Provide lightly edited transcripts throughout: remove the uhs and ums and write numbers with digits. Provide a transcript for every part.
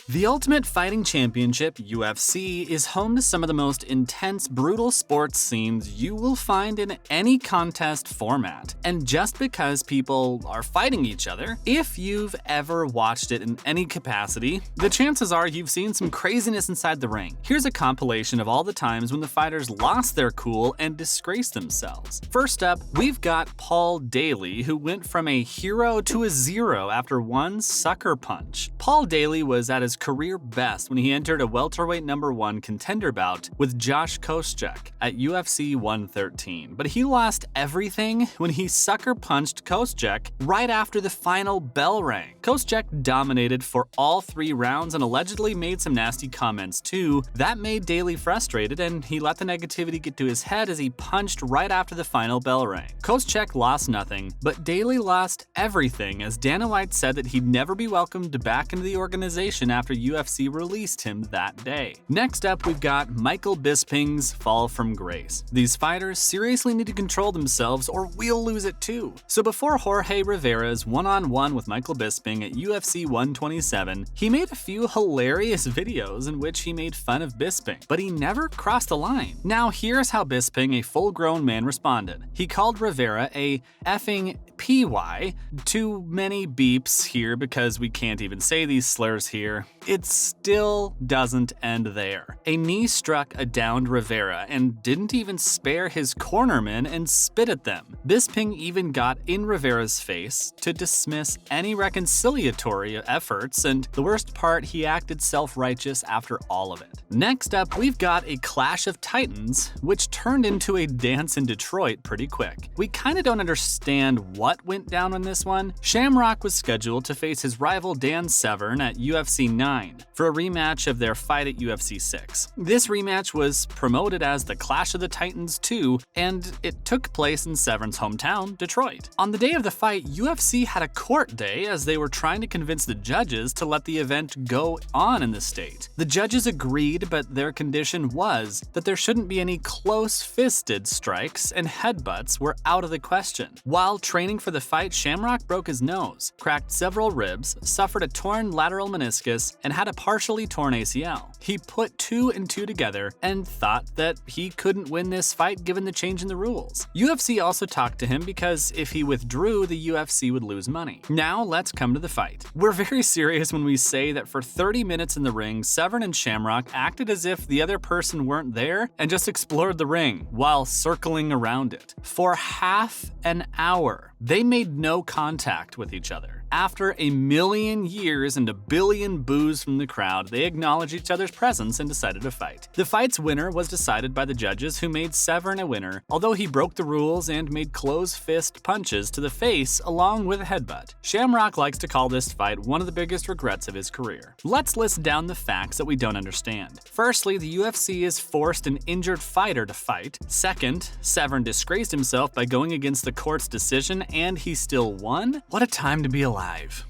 The Ultimate Fighting Championship, UFC, is home to some of the most intense, brutal sports scenes you will find in any contest format. And just because people are fighting each other, if you've ever watched it in any capacity, the chances are you've seen some craziness inside the ring. Here's a compilation of all the times when the fighters lost their cool and disgraced themselves. First up, we've got Paul Daly, who went from a hero to a zero after one sucker punch. Paul Daly was at his career best when he entered a welterweight #1 contender bout with Josh Koscheck at UFC 113, but he lost everything when he sucker punched Koscheck right after the final bell rang. Koscheck dominated for all 3 rounds and allegedly made some nasty comments too. That made Daly frustrated, and he let the negativity get to his head as he punched right after the final bell rang. Koscheck lost nothing, but Daly lost everything, as Dana White said that he'd never be welcomed back into the organization after UFC released him that day. Next up, we've got Michael Bisping's fall from grace. These fighters seriously need to control themselves or we'll lose it too. So before Jorge Rivera's one-on-one with Michael Bisping at UFC 127, he made a few hilarious videos in which he made fun of Bisping, but he never crossed the line. Now here's how Bisping, a full-grown man, responded. He called Rivera a effing PY. Too many beeps here because we can't even say these slurs here. It still doesn't end there. A knee struck a downed Rivera and didn't even spare his cornermen and spit at them. Bisping even got in Rivera's face to dismiss any reconciliatory efforts, and the worst part, he acted self-righteous after all of it. Next up, we've got a clash of titans, which turned into a dance in Detroit pretty quick. We kinda don't understand what went down on this one. Shamrock was scheduled to face his rival Dan Severn at UFC 9 for a rematch of their fight at UFC 6. This rematch was promoted as the Clash of the Titans 2, and it took place in Severn's hometown, Detroit. On the day of the fight, UFC had a court day as they were trying to convince the judges to let the event go on in the state. The judges agreed, but their condition was that there shouldn't be any close-fisted strikes, and headbutts were out of the question. While training for the fight, Shamrock broke his nose, cracked several ribs, suffered a torn lateral meniscus, and had a partially torn ACL. He put 2 and 2 together and thought that he couldn't win this fight given the change in the rules. UFC also talked to him because if he withdrew, the UFC would lose money. Now let's come to the fight. We're very serious when we say that for 30 minutes in the ring, Severn and Shamrock acted as if the other person weren't there and just explored the ring while circling around it. For half an hour, they made no contact with each other. After a million years and a billion boos from the crowd, they acknowledged each other's presence and decided to fight. The fight's winner was decided by the judges, who made Severn a winner, although he broke the rules and made close-fist punches to the face along with a headbutt. Shamrock likes to call this fight one of the biggest regrets of his career. Let's list down the facts that we don't understand. Firstly, the UFC has forced an injured fighter to fight. Second, Severn disgraced himself by going against the court's decision, and he still won? What a time to be alive.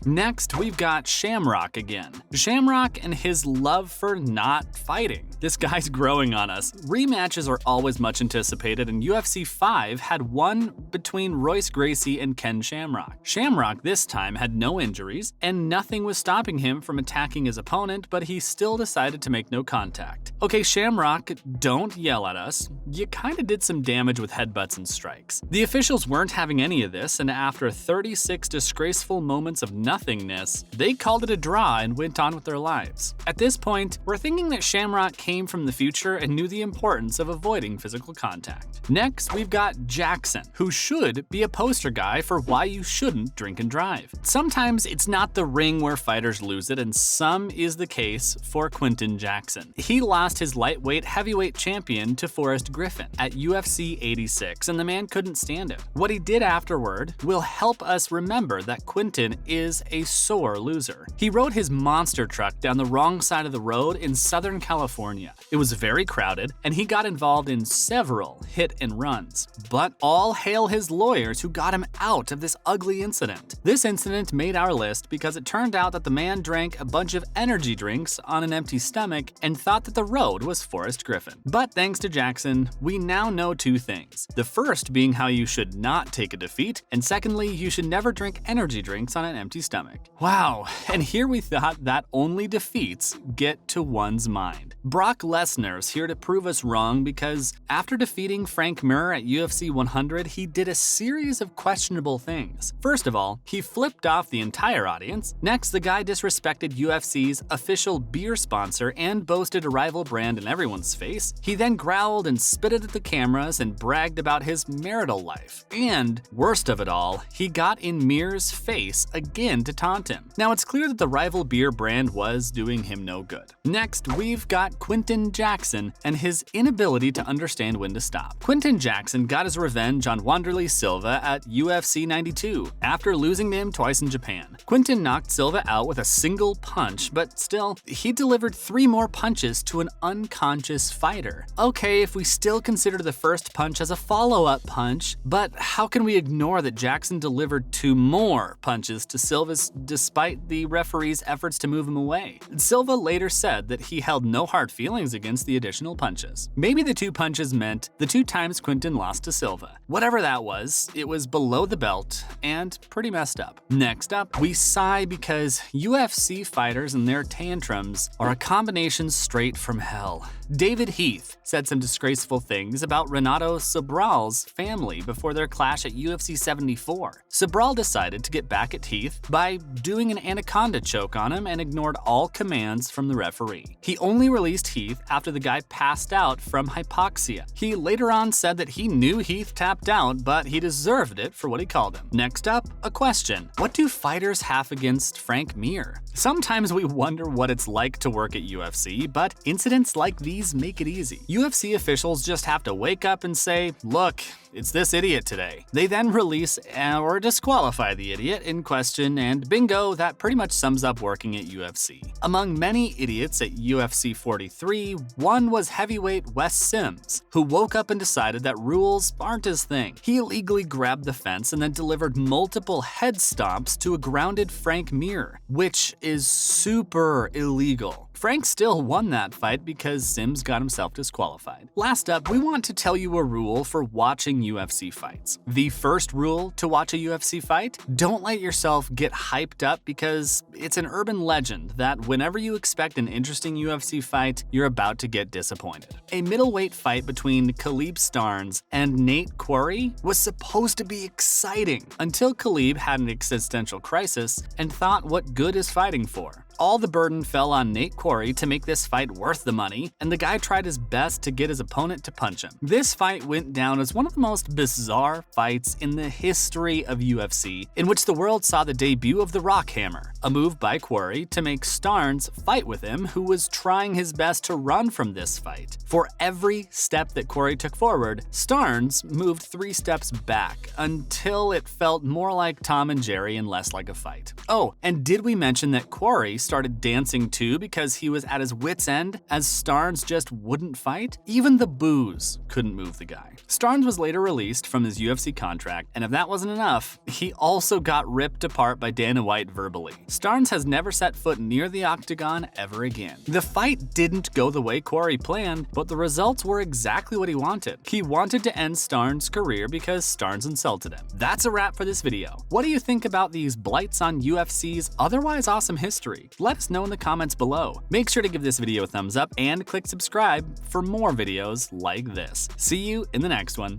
Next, we've got Shamrock again. Shamrock and his love for not fighting. This guy's growing on us. Rematches are always much anticipated, and UFC 5 had one between Royce Gracie and Ken Shamrock. Shamrock this time had no injuries, and nothing was stopping him from attacking his opponent, but he still decided to make no contact. Okay, Shamrock, don't yell at us. You kinda did some damage with headbutts and strikes. The officials weren't having any of this, and after 36 disgraceful moments of nothingness, they called it a draw and went on with their lives. At this point, we're thinking that Shamrock came from the future and knew the importance of avoiding physical contact. Next, we've got Jackson, who should be a poster guy for why you shouldn't drink and drive. Sometimes it's not the ring where fighters lose it, and some is the case for Quinton Jackson. He lost his lightweight heavyweight champion to Forrest Griffin at UFC 86, and the man couldn't stand it. What he did afterward will help us remember that Quinton is a sore loser. He rode his monster truck down the wrong side of the road in Southern California. It was very crowded, and he got involved in several hit and runs. But all hail his lawyers who got him out of this ugly incident. This incident made our list because it turned out that the man drank a bunch of energy drinks on an empty stomach and thought that the road was Forrest Griffin. But thanks to Jackson, we now know 2 things. The first being how you should not take a defeat, and secondly, you should never drink energy drinks sleeps on an empty stomach. Wow, and here we thought that only defeats get to one's mind. Brock Lesnar's here to prove us wrong because after defeating Frank Mir at UFC 100, he did a series of questionable things. First of all, he flipped off the entire audience. Next, the guy disrespected UFC's official beer sponsor and boasted a rival brand in everyone's face. He then growled and spitted at the cameras and bragged about his marital life. And, worst of it all, he got in Mir's face again to taunt him. Now, it's clear that the rival beer brand was doing him no good. Next, we've got Quinton Jackson and his inability to understand when to stop. Quinton Jackson got his revenge on Wanderlei Silva at UFC 92 after losing to him twice in Japan. Quinton knocked Silva out with a single punch, but still, he delivered 3 more punches to an unconscious fighter. Okay, if we still consider the first punch as a follow-up punch, but how can we ignore that Jackson delivered 2 more punches to Silva despite the referee's efforts to move him away? Silva later said that he held no hard feelings against the additional punches. Maybe the 2 punches meant the 2 times Quinton lost to Silva. Whatever that was, it was below the belt and pretty messed up. Next up, we sigh because UFC fighters and their tantrums are a combination straight from hell. David Heath said some disgraceful things about Renato Sobral's family before their clash at UFC 74. Sobral decided to get back at Heath by doing an anaconda choke on him and ignored all commands from the referee. He only released Heath after the guy passed out from hypoxia. He later on said that he knew Heath tapped out, but he deserved it for what he called him. Next up, a question. What do fighters have against Frank Mir? Sometimes we wonder what it's like to work at UFC, but incidents like these make it easy. UFC officials just have to wake up and say, look, it's this idiot today. They then release or disqualify the idiot in question, and bingo, that pretty much sums up working at UFC. Among many idiots at UFC 43, one was heavyweight Wes Sims, who woke up and decided that rules aren't his thing. He illegally grabbed the fence and then delivered multiple head stomps to a grounded Frank Mir, which is super illegal. Frank still won that fight because Sims got himself disqualified. Last up, we want to tell you a rule for watching UFC fights. The first rule to watch a UFC fight: don't let yourself get hyped up because it's an urban legend that whenever you expect an interesting UFC fight, you're about to get disappointed. A middleweight fight between Khalib Starnes and Nate Quarry was supposed to be exciting until Khalib had an existential crisis and thought what good is fighting for. All the burden fell on Nate Quarry to make this fight worth the money, and the guy tried his best to get his opponent to punch him. This fight went down as one of the most bizarre fights in the history of UFC, in which the world saw the debut of the Rock Hammer, a move by Quarry to make Starnes fight with him, who was trying his best to run from this fight. For every step that Quarry took forward, Starnes moved 3 steps back until it felt more like Tom and Jerry and less like a fight. Oh, and did we mention that Quarry started dancing too because he was at his wit's end as Starnes just wouldn't fight? Even the booze couldn't move the guy. Starnes was later released from his UFC contract, and if that wasn't enough, he also got ripped apart by Dana White verbally. Starnes has never set foot near the octagon ever again. The fight didn't go the way Quarry planned, but the results were exactly what he wanted. He wanted to end Starnes' career because Starnes insulted him. That's a wrap for this video. What do you think about these blights on UFC's otherwise awesome history? Let us know in the comments below. Make sure to give this video a thumbs up and click subscribe for more videos like this. See you in the next one.